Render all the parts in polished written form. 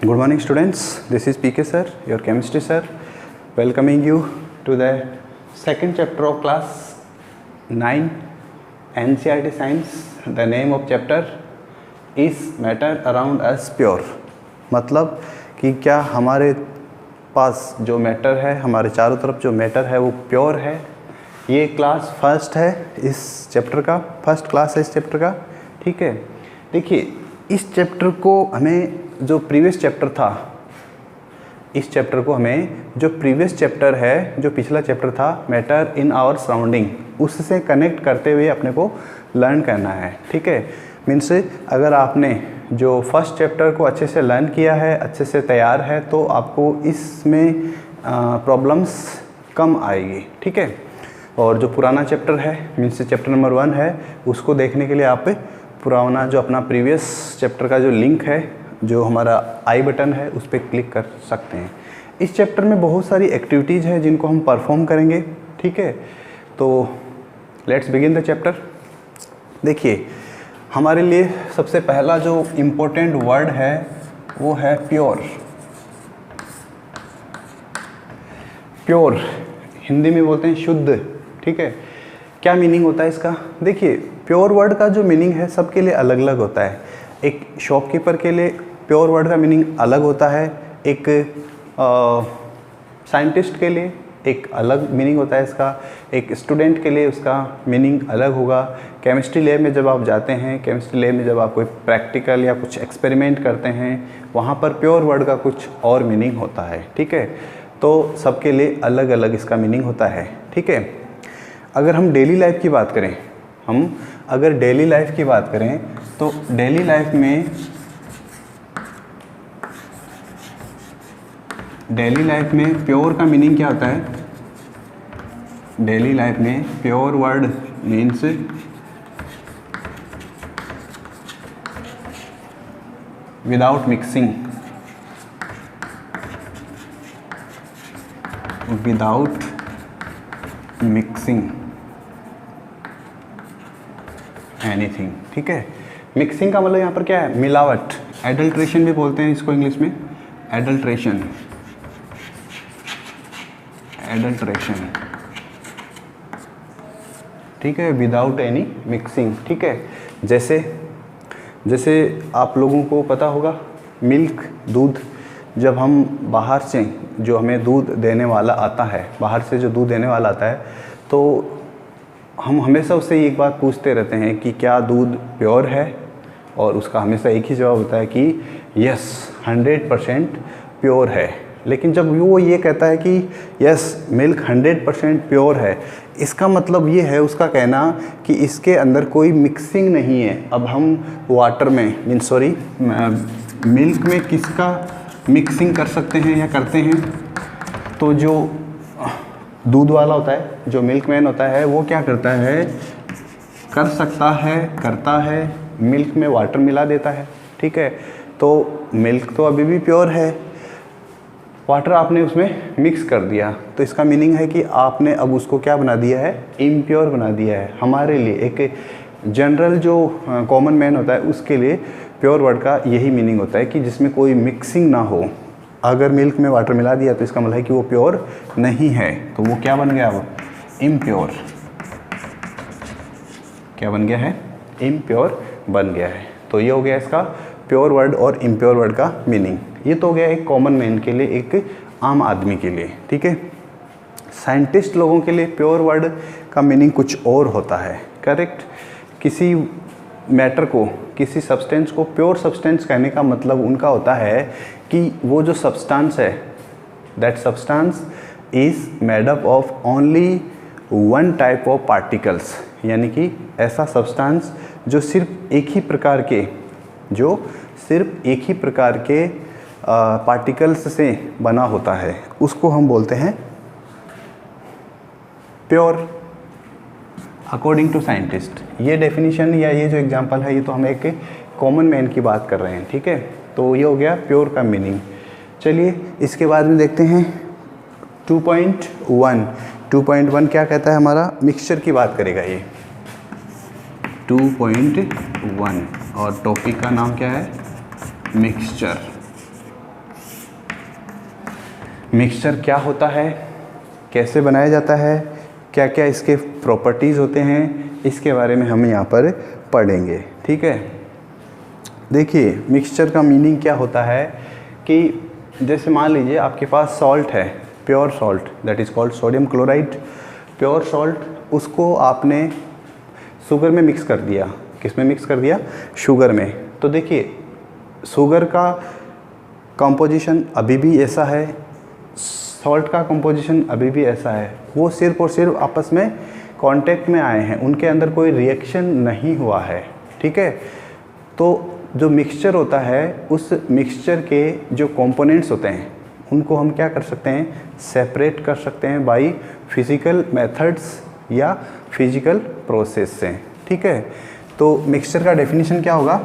Good morning students, this is PK sir, your chemistry sir, welcoming you to the second chapter of class 9 NCERT science. The name of chapter is matter around us pure. मतलब कि क्या हमारे पास जो matter है, हमारे चारों तरफ जो मैटर है वो प्योर है। ये क्लास फर्स्ट है इस चैप्टर का, फर्स्ट क्लास है इस चैप्टर का, ठीक है। देखिए इस चैप्टर को हमें जो प्रीवियस चैप्टर था, इस चैप्टर को हमें जो प्रीवियस चैप्टर है, जो पिछला चैप्टर था मैटर इन आवर सराउंडिंग, उससे कनेक्ट करते हुए अपने को लर्न करना है, ठीक है। मीन्स अगर आपने जो फर्स्ट चैप्टर को अच्छे से लर्न किया है, अच्छे से तैयार है, तो आपको इसमें प्रॉब्लम्स कम आएगी, ठीक है। और जो पुराना चैप्टर है मीन्स चैप्टर नंबर 1 है, उसको देखने के लिए आप पुराना जो अपना प्रीवियस चैप्टर का जो लिंक है, जो हमारा आई बटन है, उस पर क्लिक कर सकते हैं। इस चैप्टर में बहुत सारी एक्टिविटीज़ हैं जिनको हम परफॉर्म करेंगे, ठीक है। तो लेट्स बिगिन द चैप्टर। देखिए हमारे लिए सबसे पहला जो इम्पोर्टेंट वर्ड है वो है प्योर। प्योर हिंदी में बोलते हैं शुद्ध, ठीक है। क्या मीनिंग होता है इसका? देखिए प्योर वर्ड का जो मीनिंग है सबके लिए अलग अलग होता है। एक शॉपकीपर के लिए प्योर वर्ड का मीनिंग अलग होता है, एक साइंटिस्ट के लिए एक अलग मीनिंग होता है इसका, एक स्टूडेंट के लिए उसका मीनिंग अलग होगा। केमिस्ट्री लैब में जब आप जाते हैं, केमिस्ट्री लैब में जब आप कोई प्रैक्टिकल या कुछ एक्सपेरिमेंट करते हैं, वहाँ पर प्योर वर्ड का कुछ और मीनिंग होता है, ठीक है। तो सबके लिए अलग अलग इसका मीनिंग होता है, ठीक है। अगर हम डेली लाइफ की बात करें, अगर डेली लाइफ की बात करें तो डेली लाइफ में प्योर का मीनिंग क्या होता है? डेली लाइफ में pure word means without mixing, anything, ठीक है। मिक्सिंग का मतलब यहाँ पर क्या है? मिलावट, एडल्ट्रेशन भी बोलते हैं इसको इंग्लिश में, एडल्ट्रेशन, ठीक है, विदाउट एनी मिक्सिंग, ठीक है। जैसे आप लोगों को पता होगा मिल्क, दूध, जब हम बाहर से जो हमें दूध देने वाला आता है, बाहर से जो दूध देने वाला आता है, तो हम हमेशा उससे एक बात पूछते रहते हैं कि क्या दूध प्योर है, और उसका हमेशा एक ही जवाब होता है कि यस 100% प्योर है। लेकिन जब वो ये कहता है कि यस मिल्क 100% प्योर है, इसका मतलब ये है उसका कहना कि इसके अंदर कोई मिक्सिंग नहीं है। अब हम वाटर में मिल्क में किसका मिक्सिंग कर सकते हैं या करते हैं? तो जो दूध वाला होता है, जो मिल्कमैन होता है, वो क्या करता है, करता है मिल्क में वाटर मिला देता है, ठीक है। तो मिल्क तो अभी भी प्योर है, वाटर आपने उसमें मिक्स कर दिया, तो इसका मीनिंग है कि आपने अब उसको क्या बना दिया है, इम्प्योर बना दिया है। हमारे लिए एक जनरल जो कॉमन मैन होता है उसके लिए प्योर वर्ड का यही मीनिंग होता है कि जिसमें कोई मिक्सिंग ना हो। अगर मिल्क में वाटर मिला दिया तो इसका मतलब है कि वो प्योर नहीं है, तो वो क्या बन गया, अब इम्प्योर। क्या बन गया है? इम्प्योर बन गया है। तो ये हो गया इसका प्योर वर्ड और इम्प्योर वर्ड का मीनिंग। ये तो हो गया एक कॉमन मैन के लिए, एक आम आदमी के लिए, ठीक है। साइंटिस्ट लोगों के लिए प्योर वर्ड का मीनिंग कुछ और होता है, करेक्ट। किसी मैटर को, किसी सब्सटेंस को प्योर सब्सटेंस कहने का मतलब उनका होता है कि वो जो सब्सटेंस है, that substance is made up of only one type of particles, यानी कि ऐसा सब्सटेंस जो सिर्फ एक ही प्रकार के पार्टिकल्स से बना होता है, उसको हम बोलते हैं प्योर, अकॉर्डिंग टू साइंटिस्ट। ये डेफिनेशन या ये जो एग्जांपल है, ये तो हम एक कॉमन मैन की बात कर रहे हैं, ठीक है। तो ये हो गया प्योर का मीनिंग। चलिए इसके बाद में देखते हैं 2.1 क्या कहता है, हमारा मिक्सचर की बात करेगा ये। 2.1 और टॉपिक का नाम क्या है, मिक्सचर। मिक्सचर क्या होता है, कैसे बनाया जाता है, क्या क्या इसके प्रॉपर्टीज़ होते हैं, इसके बारे में हम यहाँ पर पढ़ेंगे। ठीक है, देखिए मिक्सचर का मीनिंग क्या होता है कि जैसे मान लीजिए आपके पास सॉल्ट है, pure salt, that is called sodium chloride, pure salt, उसको आपने शुगर में मिक्स कर दिया। किस में मिक्स कर दिया? शुगर में। तो देखिए शुगर का कंपोजिशन अभी भी ऐसा है, सॉल्ट का कंपोजिशन अभी भी ऐसा है, वो सिर्फ और सिर्फ आपस में कांटेक्ट में आए हैं, उनके अंदर कोई रिएक्शन नहीं हुआ है। ठीक है, तो जो मिक्सचर होता है, उस मिक्सचर के जो कंपोनेंट्स होते हैं उनको हम क्या कर सकते हैं? सेपरेट कर सकते हैं बाय फिजिकल मेथड्स या फिजिकल प्रोसेस से। ठीक है, तो मिक्सचर का डेफिनेशन क्या होगा?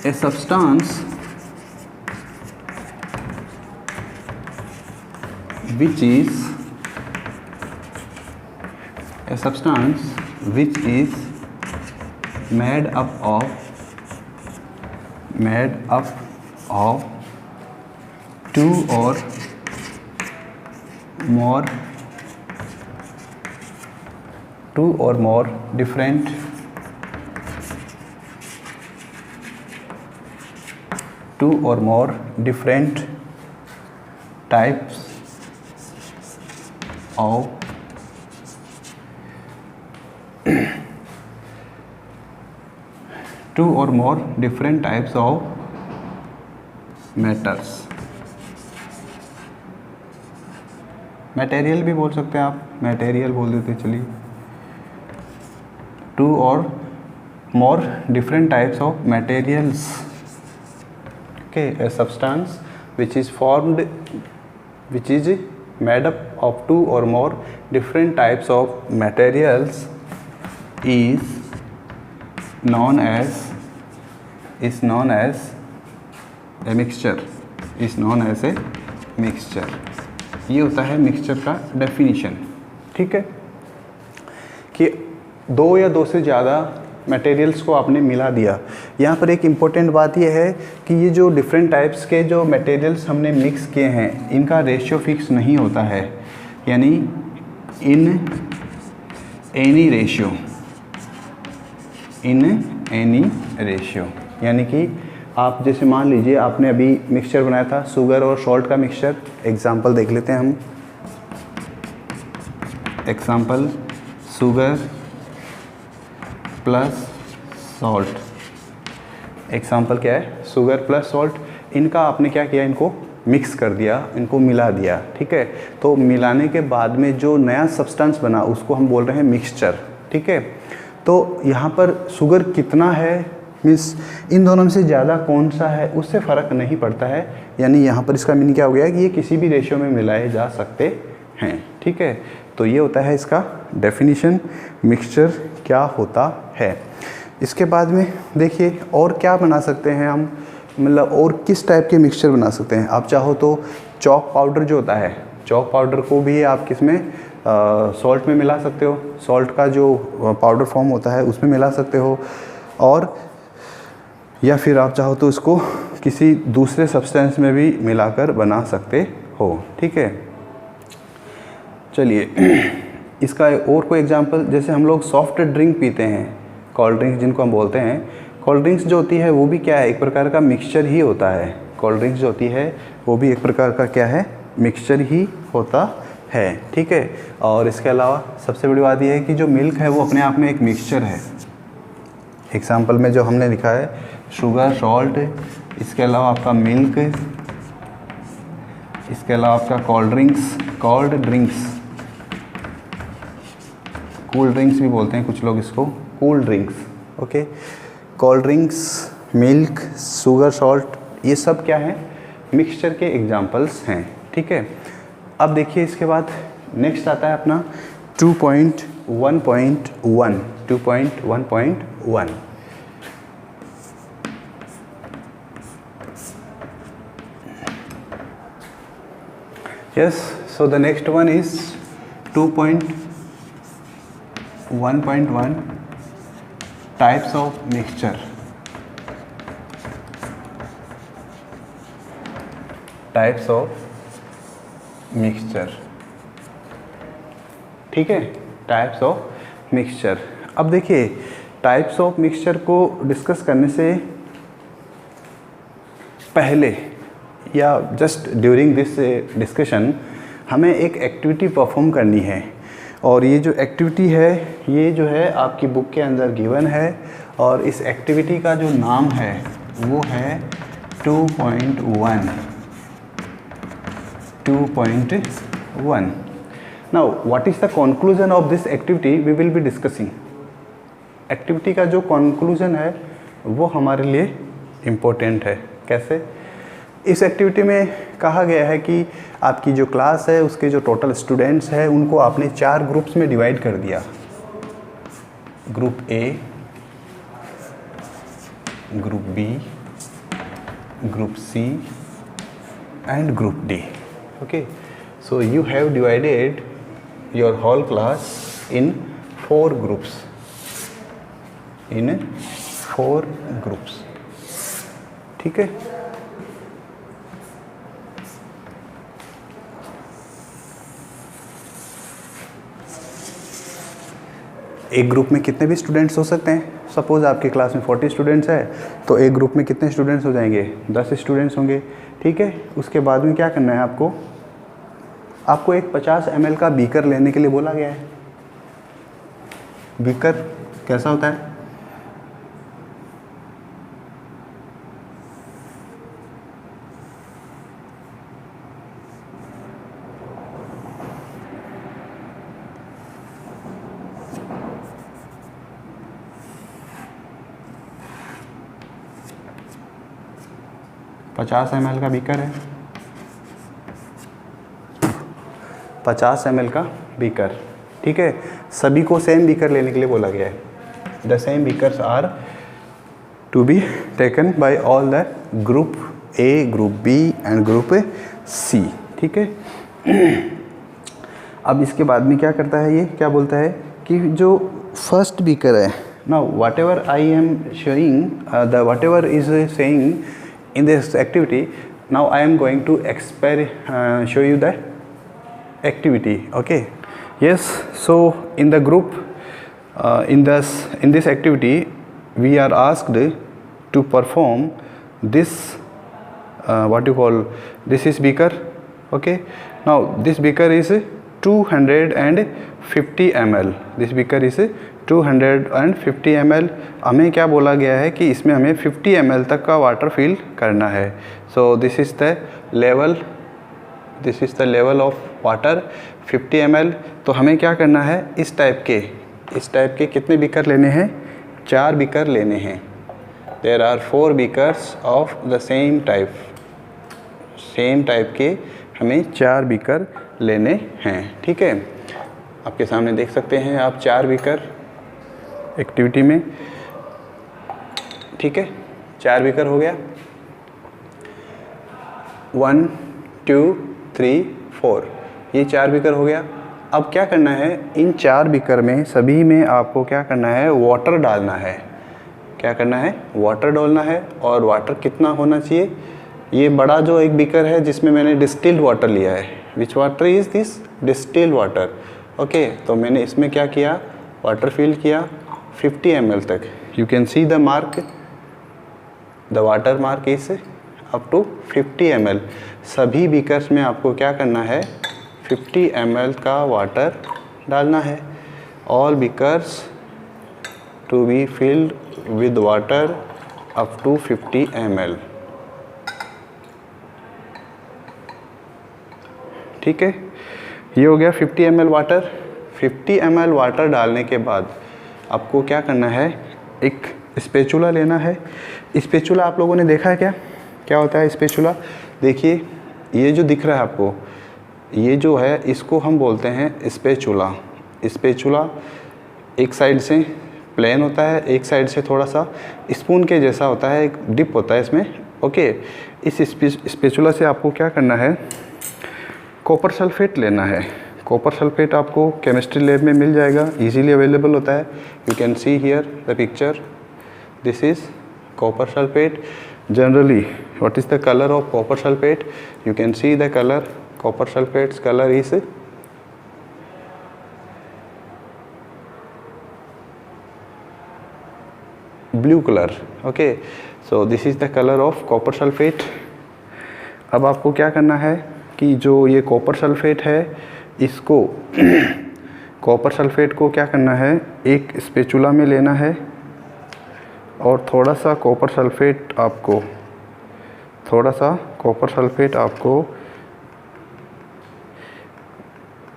A substance which is made up of two or more different types of matters, material भी बोल सकते हैं आप, मटेरियल बोल देते चलिए। 2 or more different types of materials. Okay, a substance which is made up of 2 or more different types of materials is known as a mixture. ये होता है मिक्सचर का डेफिनेशन। ठीक है, कि 2 या 2 से ज़्यादा मटेरियल्स को आपने मिला दिया। यहाँ पर एक इम्पोर्टेंट बात यह है कि ये जो डिफरेंट टाइप्स के जो मटेरियल्स हमने मिक्स किए हैं, इनका रेशियो फिक्स नहीं होता है, यानी इन एनी रेशियो, यानी कि आप जैसे मान लीजिए आपने अभी मिक्सचर बनाया था शुगर और सॉल्ट का मिक्सचर। एग्जांपल देख लेते हैं हम। Example sugar plus salt. Example क्या है? Sugar plus salt. इनका आपने क्या किया? इनको मिक्स कर दिया, इनको मिला दिया। ठीक है, तो मिलाने के बाद में जो नया सब्सटेंस बना उसको हम बोल रहे हैं मिक्सचर। ठीक है, तो यहाँ पर शुगर कितना है मीन्स इन दोनों में से ज़्यादा कौन सा है उससे फ़र्क नहीं पड़ता है, यानी यहाँ पर इसका मीनिंग क्या हो गया कि ये किसी भी रेशियो में मिलाए जा सकते हैं। ठीक है, तो ये होता है इसका डेफिनेशन, मिक्सचर क्या होता है। इसके बाद में देखिए और क्या बना सकते हैं हम, मतलब और किस टाइप के मिक्सचर बना सकते हैं। आप चाहो तो चॉक पाउडर जो होता है, चॉक पाउडर को भी आप किस में सॉल्ट में मिला सकते हो, सॉल्ट का जो पाउडर फॉर्म होता है उसमें मिला सकते हो, और या फिर आप चाहो तो इसको किसी दूसरे सब्सटेंस में भी मिलाकर बना सकते हो। ठीक है, चलिए इसका और कोई एग्जांपल, जैसे हम लोग सॉफ्ट ड्रिंक पीते हैं, कोल्ड ड्रिंक्स जिनको हम बोलते हैं, कोल्ड ड्रिंक्स जो होती है वो भी क्या है? एक प्रकार का मिक्सचर ही होता है। कोल्ड ड्रिंक्स जो होती है वो भी एक प्रकार का क्या है? मिक्सचर ही होता है। ठीक है, और इसके अलावा सबसे बड़ी बात यह है कि जो मिल्क है वो अपने आप में एक मिक्सचर है। एग्जाम्पल में जो हमने लिखा है शुगर, सॉल्ट, इसके अलावा आपका मिल्क, इसके अलावा आपका कोल्ड ड्रिंक्स, कूल ड्रिंक्स भी बोलते हैं कुछ लोग इसको, cool drinks. Okay, cold drinks, milk, sugar, salt, ये सब क्या है? मिक्सचर के एग्जाम्पल्स हैं। ठीक है, अब देखिए इसके बाद नेक्स्ट आता है अपना 2.1.1। Yes, so the next one is 2.1.1 types of mixture. Types of mixture, ठीक है, टाइप्स ऑफ मिक्सचर। अब देखिए टाइप्स ऑफ मिक्सचर को डिस्कस करने से पहले या जस्ट ड्यूरिंग दिस डिस्कशन हमें एक एक्टिविटी परफॉर्म करनी है, और ये जो एक्टिविटी है ये जो है आपकी बुक के अंदर गिवन है, और इस एक्टिविटी का जो नाम है वो है 2.1। Now what is the conclusion of this activity we will be discussing। Activity का जो conclusion है वो हमारे लिए इम्पोर्टेंट है। कैसे? इस एक्टिविटी में कहा गया है कि आपकी जो क्लास है उसके जो टोटल स्टूडेंट्स हैं उनको आपने 4 ग्रुप्स में डिवाइड कर दिया, group A, group B, group C and group D. Okay, so you have divided your whole class in 4 groups, ठीक है। एक ग्रुप में कितने भी स्टूडेंट्स हो सकते हैं? सपोज़ आपकी क्लास में 40 स्टूडेंट्स है तो एक ग्रुप में कितने स्टूडेंट्स हो जाएंगे? 10 स्टूडेंट्स होंगे, ठीक है। उसके बाद में क्या करना है आपको एक 50 ml का बीकर लेने के लिए बोला गया है। बीकर कैसा होता है? $50 ml का बीकर है, 50 ml का बीकर, ठीक है। सभी को सेम बीकर लेने के लिए बोला गया है। The same beakers are to be taken by all the group A, group B and group C, ठीक है। अब इसके बाद में क्या करता है, ये क्या बोलता है कि जो फर्स्ट बीकर है, now what ever I am showing the what ever is saying in this activity, now I am going to show you the activity, okay। Yes, so in the group in this activity we are asked to perform this what you call, this is beaker, okay। Now this beaker is 250 ml, this beaker is 250 ml। हमें क्या बोला गया है कि इसमें हमें 50 ml तक का वाटर फिल करना है। सो this is the level of water 50 ml। तो हमें क्या करना है, इस टाइप के कितने बीकर लेने हैं? 4 बीकर लेने हैं। There are 4 beakers of the same type के हमें 4 बीकर लेने हैं, ठीक है। आपके सामने देख सकते हैं आप 4 बीकर एक्टिविटी में, ठीक है। 4 बीकर हो गया, 1 2 3 4, ये 4 बीकर हो गया। अब क्या करना है, इन 4 बीकर में सभी में आपको क्या करना है, वाटर डालना है। क्या करना है, वाटर डालना है। और वाटर कितना होना चाहिए? ये बड़ा जो एक बीकर है जिसमें मैंने डिस्टिल्ड वाटर लिया है, which water is this? Distilled water, okay. तो मैंने इसमें क्या किया, वाटर फिल किया 50 ml तक। You can see the mark, the water mark is up to 50 ml। सभी बीकर्स में आपको क्या करना है, 50 ml का वाटर डालना है। All beakers to be filled with water up to 50 ml, ठीक है। ये हो गया 50 ml वाटर। 50 ml वाटर डालने के बाद आपको क्या करना है, एक स्पेचुला लेना है। स्पेचुला आप लोगों ने देखा है क्या होता है स्पेचुला? देखिए ये जो दिख रहा है आपको, ये जो है इसको हम बोलते हैं स्पेचुला। स्पेचुला एक साइड से प्लेन होता है, एक साइड से थोड़ा सा स्पून के जैसा होता है, एक डिप होता है इसमें, ओके। इस स्पेचुला से आपको क्या करना है, कॉपर सल्फेट लेना है। कॉपर सल्फेट आपको केमिस्ट्री लैब में मिल जाएगा, इजीली अवेलेबल होता है। You can see here the picture, this is copper sulfate. Generally, what is the color of copper sulfate? You can see the color. Copper sulfate's color is blue color. Okay, so this is the color of copper sulfate. अब आपको क्या करना है कि जो ये copper sulphate है इसको कॉपर सल्फेट को क्या करना है, एक स्पेचुला में लेना है और थोड़ा सा कॉपर सल्फेट आपको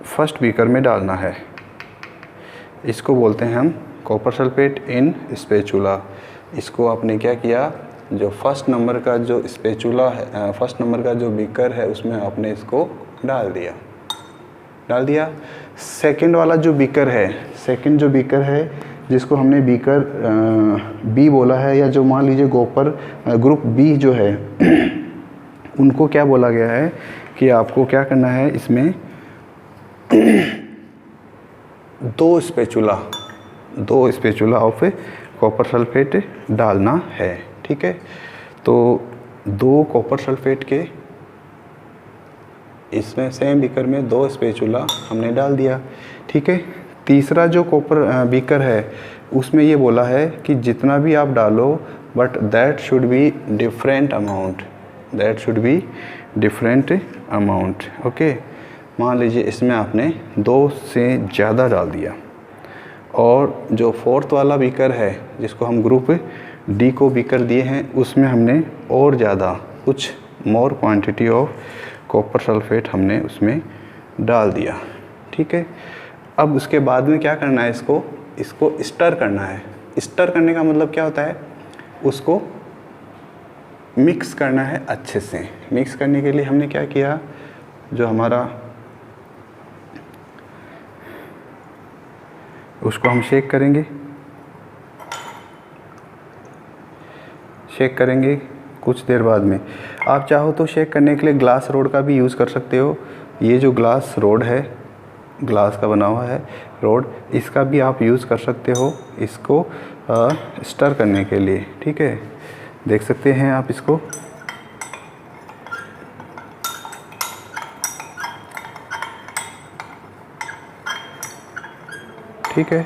फर्स्ट बीकर में डालना है। इसको बोलते हैं हम कॉपर सल्फेट इन स्पेचुला। इसको आपने क्या किया, जो फर्स्ट नंबर का जो स्पेचुला है, फर्स्ट नंबर का जो बीकर है उसमें आपने इसको डाल दिया। सेकंड वाला जो बीकर है, सेकंड जो बीकर है जिसको हमने बीकर बी बोला है, या जो मान लीजिए कॉपर ग्रुप बी जो है उनको क्या बोला गया है कि आपको क्या करना है, इसमें दो स्पेचुला ऑफ कॉपर सल्फेट डालना है। ठीक है, तो 2 कॉपर सल्फेट के इसमें सेम बीकर में 2 स्पेचुला हमने डाल दिया। ठीक है, तीसरा जो कॉपर बीकर है उसमें ये बोला है कि जितना भी आप डालो but that should be different amount. Okay, मान लीजिए इसमें आपने 2 से ज़्यादा डाल दिया और जो फोर्थ वाला बीकर है जिसको हम ग्रुप डी को बीकर दिए हैं उसमें हमने और ज़्यादा कुछ more quantity of copper sulphate हमने उसमें डाल दिया। ठीक है, अब उसके बाद में क्या करना है, इसको स्टर करना है। स्टर करने का मतलब क्या होता है, उसको मिक्स करना है अच्छे से। मिक्स करने के लिए हमने क्या किया, जो हमारा उसको हम शेक करेंगे कुछ देर बाद में। आप चाहो तो शेक करने के लिए ग्लास रोड का भी यूज़ कर सकते हो। ये जो ग्लास रोड है, ग्लास का बना हुआ है रोड, इसका भी आप यूज़ कर सकते हो इसको स्टर करने के लिए। ठीक है, देख सकते हैं आप इसको। ठीक है,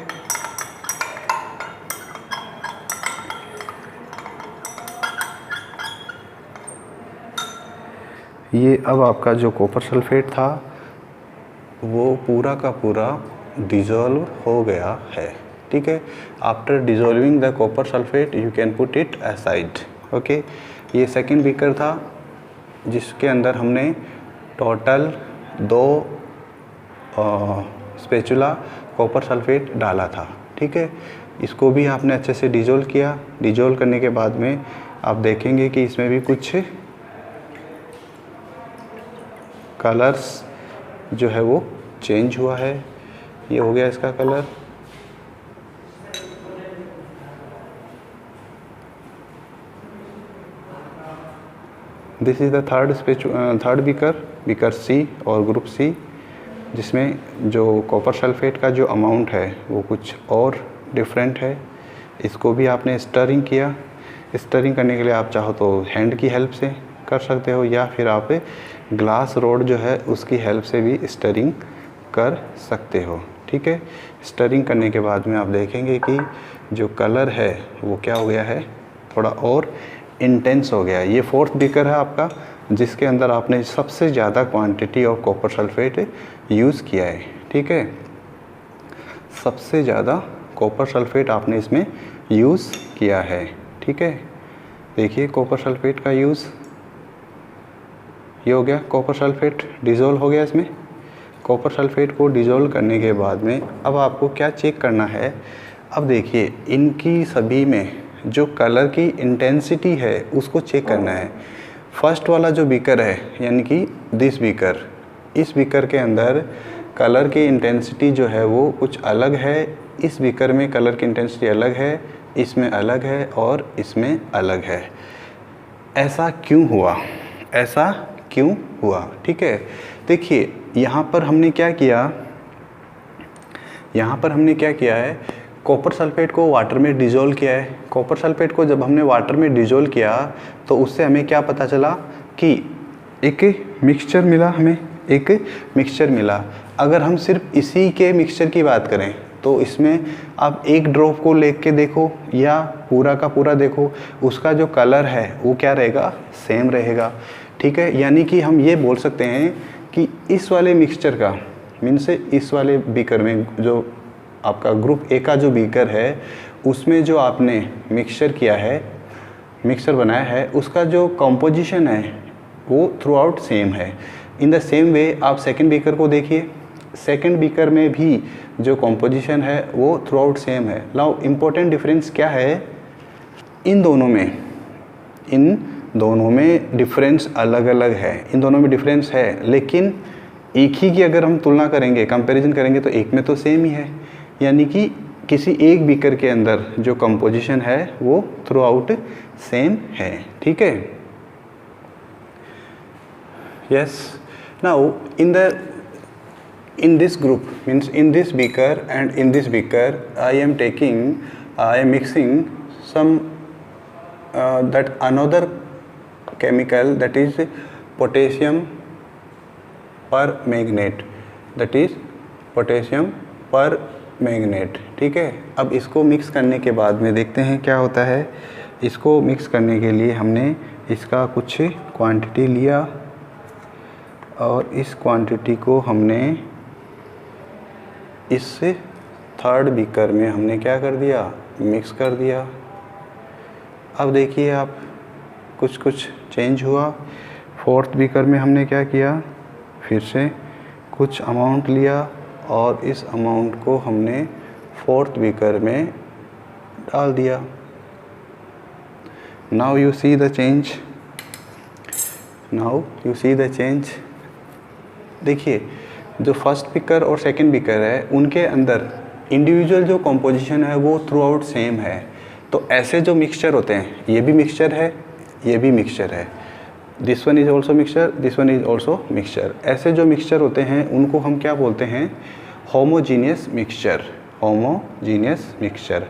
ये अब आपका जो कॉपर सल्फेट था वो पूरा का पूरा डिज़ोल्व हो गया है। ठीक है, after dissolving the copper sulphate you can put it aside. Okay, ये सेकंड बीकर था जिसके अंदर हमने टोटल 2 स्पेचुला कॉपर सल्फेट डाला था। ठीक है, इसको भी आपने अच्छे से डिज़ोल्व किया। डिज़ोल्व करने के बाद में आप देखेंगे कि इसमें भी कुछ कलर्स जो है वो चेंज हुआ है। ये हो गया इसका colour. This is the third beaker C और ग्रुप सी, जिसमें जो कॉपर सल्फेट का जो अमाउंट है वो कुछ और डिफरेंट है। इसको भी आपने स्टरिंग किया। स्टरिंग करने के लिए आप चाहो तो हैंड की हेल्प से कर सकते हो, या फिर आप ग्लास रोड जो है उसकी हेल्प से भी स्टरिंग कर सकते हो। ठीक है, स्टरिंग करने के बाद में आप देखेंगे कि जो कलर है वो क्या हो गया है, थोड़ा और इंटेंस हो गया। ये फोर्थ बीकर है आपका जिसके अंदर आपने सबसे ज़्यादा quantity of copper sulphate use किया है। ठीक है, सबसे ज़्यादा कॉपर सल्फेट आपने इसमें यूज़ किया है। ठीक है, देखिए कॉपर सल्फेट का यूज़ ये हो गया। कॉपर सल्फेट डिज़ोल्व हो गया इसमें। कॉपर सल्फेट को डिज़ोल्व करने के बाद में अब आपको क्या चेक करना है, अब देखिए इनकी सभी में जो कलर की इंटेंसिटी है उसको चेक करना है। फर्स्ट वाला जो बीकर है यानी कि दिस बीकर, इस बीकर के अंदर कलर की इंटेंसिटी जो है वो कुछ अलग है। इस बीकर में कलर की इंटेंसिटी अलग है, इसमें अलग है और इसमें अलग है। ऐसा क्यों हुआ? ठीक है, देखिए यहाँ पर हमने क्या किया है, कॉपर सल्फेट को वाटर में डिज़ोल्व किया है। कॉपर सल्फेट को जब हमने वाटर में डिज़ोल्व किया तो उससे हमें क्या पता चला कि एक मिक्सचर मिला, हमें एक मिक्सचर मिला। अगर हम सिर्फ इसी के मिक्सचर की बात करें तो इसमें आप एक ड्रॉप को लेके देखो या पूरा का पूरा देखो, उसका जो कलर है वो क्या रहेगा, सेम रहेगा। ठीक है, यानी कि हम ये बोल सकते हैं कि इस वाले मिक्सचर का मीन्स इस वाले बीकर में जो आपका ग्रुप ए का जो बीकर है उसमें जो आपने मिक्सचर किया है, मिक्सचर बनाया है, उसका जो कंपोजिशन है वो थ्रू आउट सेम है। इन द सेम वे आप सेकंड बीकर को देखिए, सेकंड बीकर में भी जो कंपोजिशन है वो थ्रू आउट सेम है। नाउ इम्पोर्टेंट डिफरेंस क्या है इन दोनों में? इन दोनों में डिफरेंस अलग अलग है, इन दोनों में डिफरेंस है, लेकिन एक ही की अगर हम तुलना करेंगे, कंपैरिजन करेंगे तो एक में तो सेम ही है। यानी कि किसी एक बीकर के अंदर जो कंपोजिशन है वो थ्रू आउट सेम है। ठीक है, yes. Now in this group means in this beaker and in this beaker I am mixing some that another chemical, that is potassium permanganate, that is potassium permanganate। ठीक है, अब इसको mix करने के बाद में देखते हैं क्या होता है। इसको मिक्स करने के लिए हमने इसका कुछ क्वांटिटी लिया और इस क्वांटिटी को हमने इस थर्ड बीकर में हमने क्या कर दिया, मिक्स कर दिया। अब देखिए आप कुछ चेंज हुआ। फोर्थ बीकर में हमने क्या किया, फिर से कुछ अमाउंट लिया और इस अमाउंट को हमने फोर्थ बीकर में डाल दिया। Now you see the change, now you see the change. देखिए जो फर्स्ट बीकर और सेकंड बीकर है उनके अंदर इंडिविजुअल जो कंपोजिशन है वो थ्रू आउट सेम है। तो ऐसे जो मिक्सचर होते हैं, ये भी मिक्सचर है, ये भी मिक्सचर है, this one is also mixture, this one is also mixture. ऐसे जो मिक्सचर होते हैं उनको हम क्या बोलते हैं, होमोजीनियस मिक्सचर, होमोजीनियस मिक्सचर।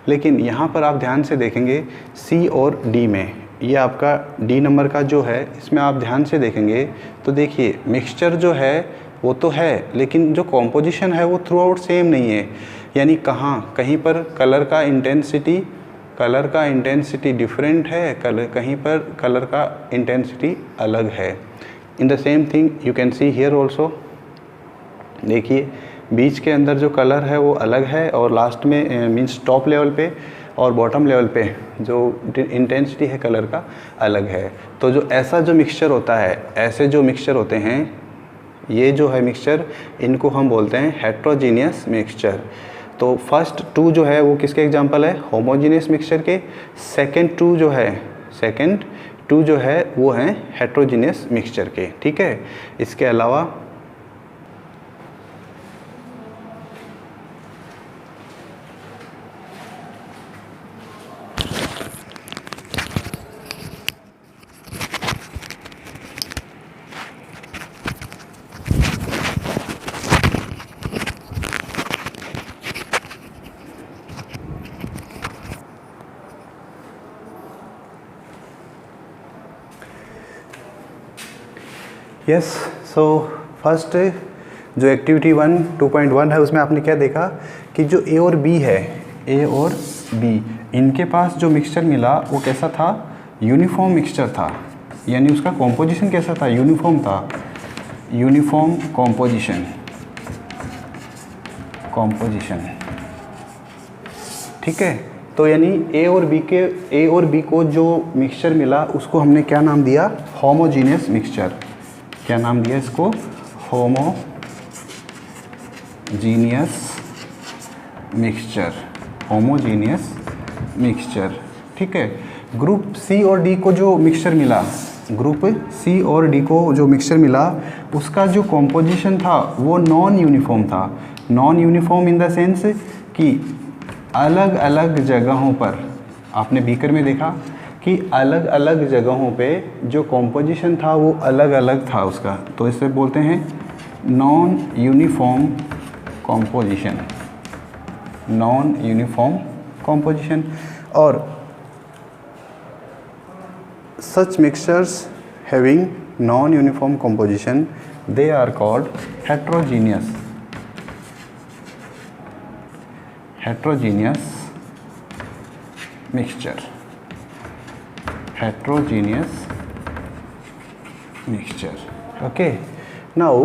लेकिन यहाँ पर आप ध्यान से देखेंगे सी और डी में, ये आपका डी नंबर का जो है, इसमें आप ध्यान से देखेंगे तो देखिए मिक्सचर जो है वो तो है, लेकिन जो कॉम्पोजिशन है वो थ्रू आउट सेम नहीं है। यानी कहीं पर कलर का इंटेंसिटी डिफरेंट है, कहीं पर कलर का इंटेंसिटी अलग है। In the same thing you can see here also. देखिए बीच के अंदर जो कलर है वो अलग है और लास्ट में मीन्स टॉप लेवल पे और बॉटम लेवल पे जो इंटेंसिटी है कलर का अलग है। तो जो ऐसा जो मिक्सचर होता है, ऐसे जो मिक्सचर होते हैं, ये जो है मिक्सचर, इनको हम बोलते हैं हेट्रोजीनियस मिक्सचर। तो फर्स्ट टू जो है वो किसके एग्जांपल है, होमोजीनियस मिक्सचर के। सेकंड टू जो है वो हैं हेट्रोजीनियस मिक्सचर के। ठीक है, इसके अलावा यस। सो फर्स्ट जो एक्टिविटी 2.1 है उसमें आपने क्या देखा कि जो ए और बी है, ए और बी, इनके पास जो मिक्सचर मिला वो कैसा था, यूनिफॉर्म मिक्सचर था। यानी उसका कॉम्पोजिशन कैसा था, यूनिफॉर्म था, यूनिफॉर्म कॉम्पोजिशन। ठीक है, तो यानी ए और बी को जो मिक्सचर मिला उसको हमने क्या नाम दिया, होमोजीनियस मिक्सचर। क्या नाम दिया इसको, होमोजीनियस मिक्सचर, होमोजीनियस मिक्सचर। ठीक है, ग्रुप सी और डी को जो मिक्सचर मिला, ग्रुप सी और डी को जो मिक्सचर मिला उसका जो कॉम्पोजिशन था वो नॉन यूनिफॉर्म था। Non uniform in the sense कि अलग अलग जगहों पर, आपने बीकर में देखा कि अलग अलग जगहों पे जो कॉम्पोजिशन था वो अलग अलग था उसका, तो इसे बोलते हैं non uniform composition. Non uniform composition, और such mixtures having non-uniform composition, they are called heterogeneous mixture. Heterogeneous mixture. Okay. Now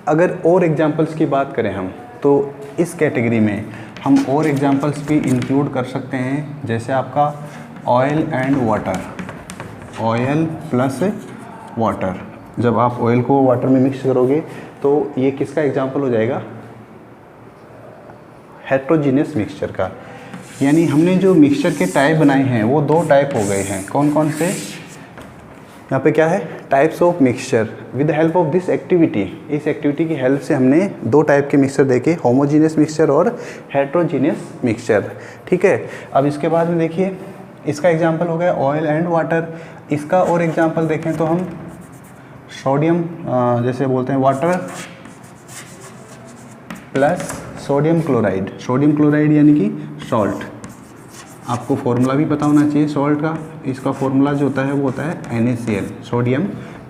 अगर और एग्जाम्पल्स की बात करें हम, तो इस कैटेगरी में हम और एग्जाम्पल्स भी इंक्लूड कर सकते हैं, जैसे आपका oil and water, oil plus water. जब आप ऑयल को वाटर में मिक्स करोगे तो ये किसका एग्जाम्पल हो जाएगा? हेट्रोजीनियस मिक्सचर का। यानी हमने जो मिक्सचर के टाइप बनाए हैं वो दो टाइप हो गए हैं। कौन कौन से? यहाँ पे क्या है? Types of mixture. With the help of this activity, इस एक्टिविटी की हेल्प से हमने दो टाइप के मिक्सचर देखे, होमोजीनियस मिक्सचर और हेट्रोजीनियस मिक्सचर। ठीक है। अब इसके बाद में देखिए, इसका एग्जांपल हो गया ऑयल एंड वाटर। इसका और एग्जांपल देखें तो हम सोडियम, जैसे बोलते हैं water plus sodium chloride. Sodium chloride यानी कि सॉल्ट। आपको फॉर्मूला भी पता होना चाहिए सॉल्ट का। इसका फॉर्मूला जो होता है वो होता है NaCl, सोडियम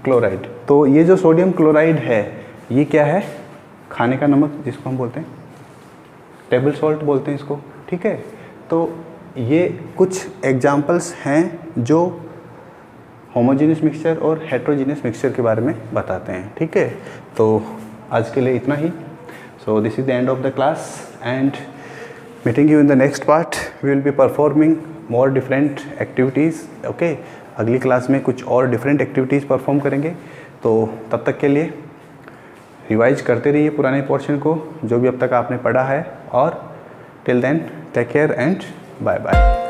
क्लोराइड। तो ये जो सोडियम क्लोराइड है ये क्या है? खाने का नमक, जिसको हम बोलते हैं टेबल सॉल्ट बोलते हैं इसको। ठीक है। तो ये कुछ एग्जाम्पल्स हैं जो होमोजीनियस मिक्सचर और हेट्रोजीनियस मिक्सचर के बारे में बताते हैं। ठीक है। तो आज के लिए इतना ही। So this is the end of the class and meeting you in the next part. We will be performing more different activities. Okay. अगली क्लास में कुछ और डिफरेंट एक्टिविटीज़ परफॉर्म करेंगे। तो तब तक के लिए रिवाइज करते रहिए पुराने पोर्शन को, जो भी अब तक आपने पढ़ा है, और till then take care and bye bye.